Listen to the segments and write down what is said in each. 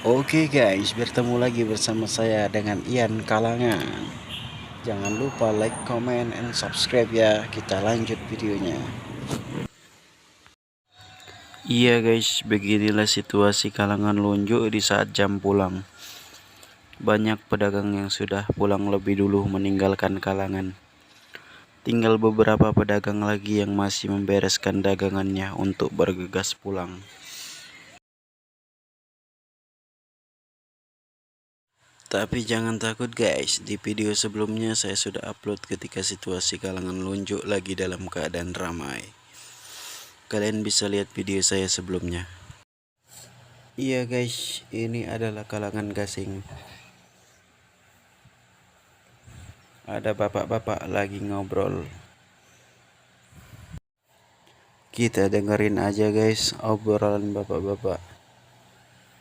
Oke guys, bertemu lagi bersama saya dengan Ian Kalangan. Jangan lupa like, comment, and subscribe ya. Kita lanjut videonya. Iya guys, beginilah situasi Kalangan Lonjo di saat jam pulang. Banyak pedagang yang sudah pulang lebih dulu meninggalkan Kalangan. Tinggal beberapa pedagang lagi yang masih membereskan dagangannya untuk bergegas pulang. Tapi jangan takut guys, di video sebelumnya saya sudah upload ketika situasi Kalangan Lonjo lagi dalam keadaan ramai. Kalian bisa lihat video saya sebelumnya. Iya guys, ini adalah Kalangan Gasing. Ada bapak-bapak lagi ngobrol. Kita dengerin aja guys obrolan bapak-bapak.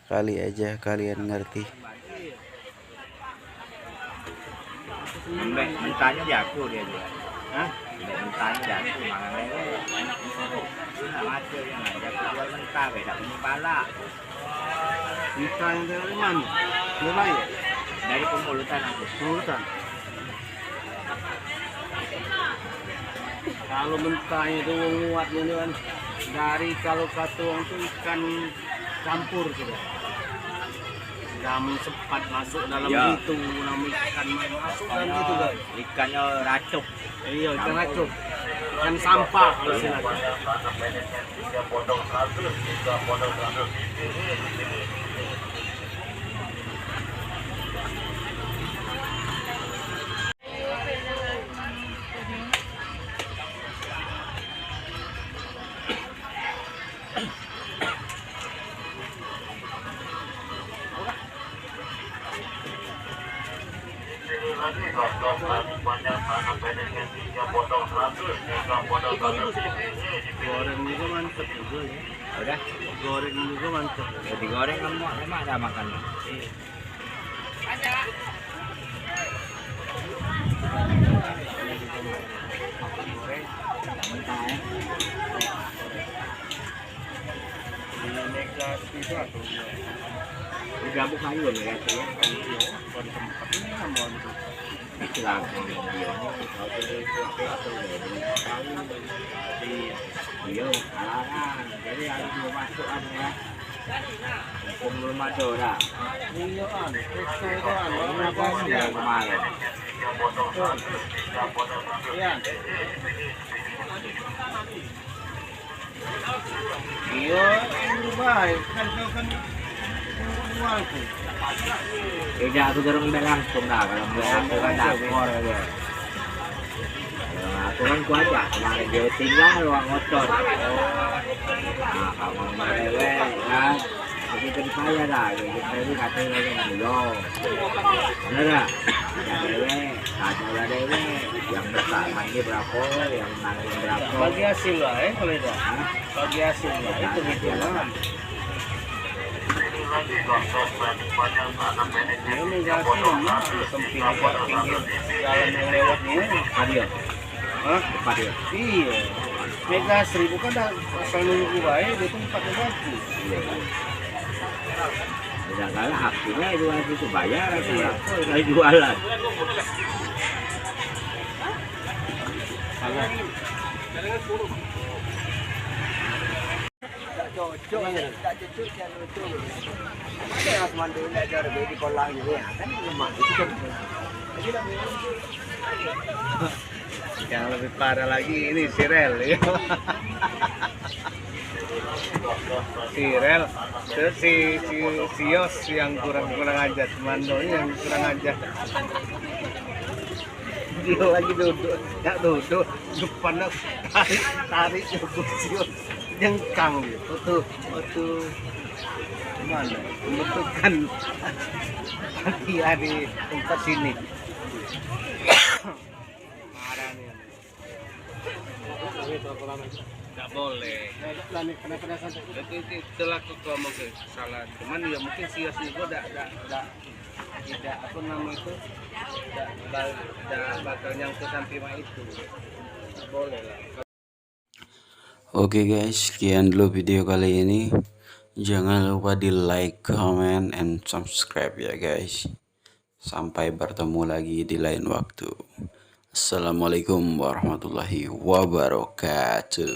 Kali aja kalian ngerti. Mentahnya jago dia juga. Hah? Mentahnya jago, makanya nggak macam yang ngajak jual mentah, beda punya pala. Mentahnya dari mana? Mulai ya? Dari pemulutan aku. Pemulutan. Kalau mentahnya itu nguatnya itu kan dari kalau katuang itu ikan campur sudah. Kami sempat masuk dalam Ya. itu, namun ikan masuk dalam itu guys. Ikannya racuk. Iya, ikan racun, ikan sampah kalau silakan. Goreng juga mantep juga ya. Udah, Goreng juga mantep. digoreng lemak ada makannya. Mentah ya. Dengan negasi itu atau Digabung kayu loh ya tuh ya. di tempat ini mau itu. Itulah dia. Kalau atau Iya. Iya, kalangan. Jadi harus belum masuk ada ya. Hukum belum ada dah. Iya kan, itu kan, Kenapa sih yang kemarin? Iya. Iya, ini baik kan kau kan uangku. Tidak, aku dorong bel langsung dah. Kalau bel aku kan dapur aja. Kalau aku kan kuaja. Kemarin dia tinggal ruang motor. Nah, kamu merewe kan. Begitu saya dah. Kita ini katanya lagi belum. Bener dah. Yang dewe, satu lah dewe. Yang besar mandi berapa, yang nanggung berapa. Bagi hasil lah kalau itu. Hah? Bagi hasil lah itu gitu lah. Ini negasi mah sempit agak pinggir jalan yang lewatnya. Adio, Hah? depan dia. Iya. Mega 1000 kan asal nunggu baik dia tuh tempatnya bagus. Iya. Udah kalah haknya itu bayar aku berapa kali jualan. Yang lebih parah lagi ini Sirel ya. Sirel terus si Yos yang kurang ajar, Mando yang kurang ajar. Dia lagi duduk, nggak duduk, depannya tarik Yos jengkang gitu tuh mana membentukkan kaki di tempat sini. Marah nih. Nggak boleh. Itulah ngomong kesalahan. Cuman ya mungkin si Yos juga tidak apa nama itu tidak bakal nyangkut sampai itu. Nggak boleh lah. Oke guys, sekian dulu video kali ini. Jangan lupa di like, comment, and subscribe ya guys. Sampai bertemu lagi di lain waktu. Assalamualaikum warahmatullahi wabarakatuh.